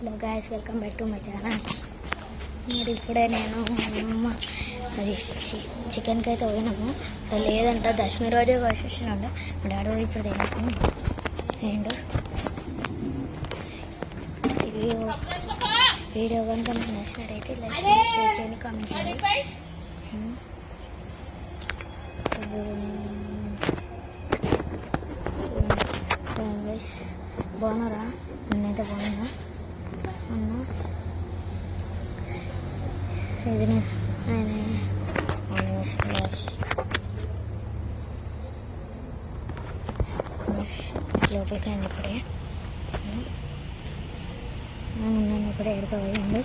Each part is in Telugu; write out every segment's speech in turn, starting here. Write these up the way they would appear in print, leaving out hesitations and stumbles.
Hello guys, welcome back to my channel. మరి ఇప్పుడే నేను అమ్మ అది చికెన్కి అయితే పోయినాము. లేదంట దశమి రోజే వచ్చేసినంట. మా డాడీ ఇప్పుడు తిన్నాము. అండ్ వీడియో కనుక మీకు నచ్చినట్టయితే లైక్ చేయండి, షేర్ చేయండి, కామెంట్ చేయండి. బాగున్నారా? నేనైతే బాగున్నా అన్న. ఇది ఆయన లోపలికి ఆయన ఇప్పుడే ఉన్నాను. ఇప్పుడే ఏడుకోవాలండు.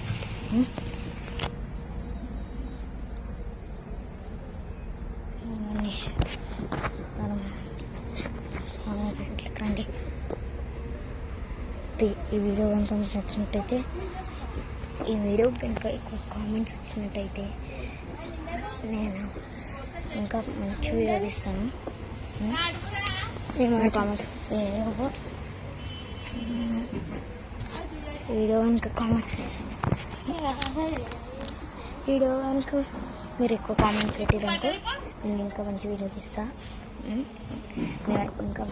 రండి. ఈ వీడియో కనుక మీకు నచ్చినట్టయితే, ఈ వీడియో కనుక ఎక్కువ కామెంట్స్ వచ్చినట్టయితే నేను ఇంకా మంచి వీడియో తీస్తాను. కామెంట్స్ వీడియో కనుక మీరు ఎక్కువ కామెంట్స్ పెట్టిరంటే నేను ఇంకా మంచి వీడియో తీస్తాను. మీరు ఇంకా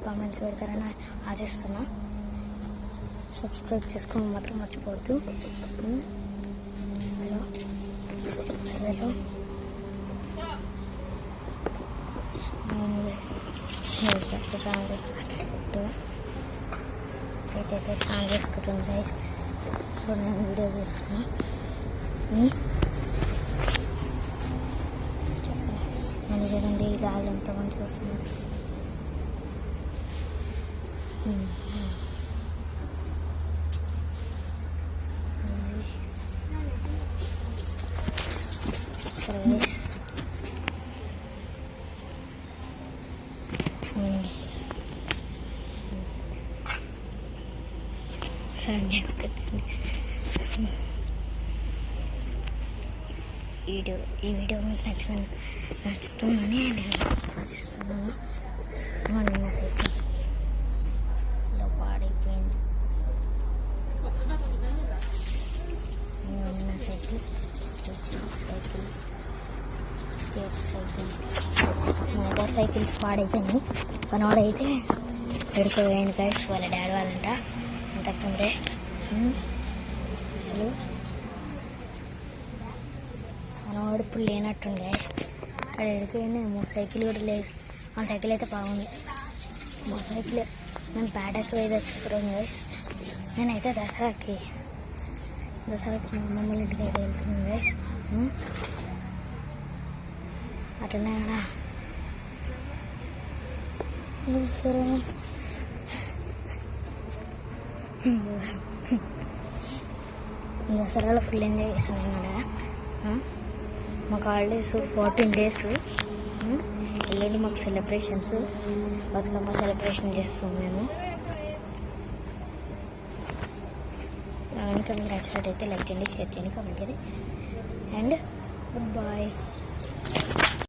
కామెంట్స్ పెడతారని ఆశిస్తున్నా. సబ్స్క్రైబ్ చేసుకోవడం మాత్రం మర్చిపోవద్దు. హలో అయితే స్నానం చేసుకుంటాను గైస్. ఇప్పుడు నేను వీడియో తీసుకున్నా. మళ్ళీ చూడండి, ఈ గాలి ఎంత మంచిగా వస్తుంది. ఈ వీడియో మీకు నచ్చుతుందని నేను ఆశిస్తున్నాను. నిన్న సైకిల్లో పాడైపోయింది. నిన్న సైకిల్ మా దగ్గర సైకిల్స్ పాడైపోయింది. పనవాడైతే ఎడుకోవేయండి గైస్, వాళ్ళ డాడీ వాళ్ళంట అంటకుంటే. అసలు మనవాడు ఇప్పుడు లేనట్టుంది గైస్. అక్కడ ఎడుకోండి. మా సైకిల్ కూడా లేదు. మా సైకిల్ అయితే బాగుంది. మా సైకిల్ మేము పేటకి పోయి తెచ్చుకున్నాం గైస్. నేనైతే దసరాకి మా అమ్మమ్మ ఇంటికి అయితే వెళ్తున్నాను గైస్. అట్లనే కదా సరే. దసరాలో ఫుల్ ఎంజాయ్ చేస్తాను అన్నమాట. మాకు హాలిడేస్ 14 days. ఎల్లుండి మాకు సెలబ్రేషన్స్, బతుకమ్మ సెలబ్రేషన్ చేస్తాం మేము. ఇంకా మీకు నచ్చినట్టయితే లైక్ చేయండి, షేర్ చేయండి, కామెంట్ చేయండి. And good bye.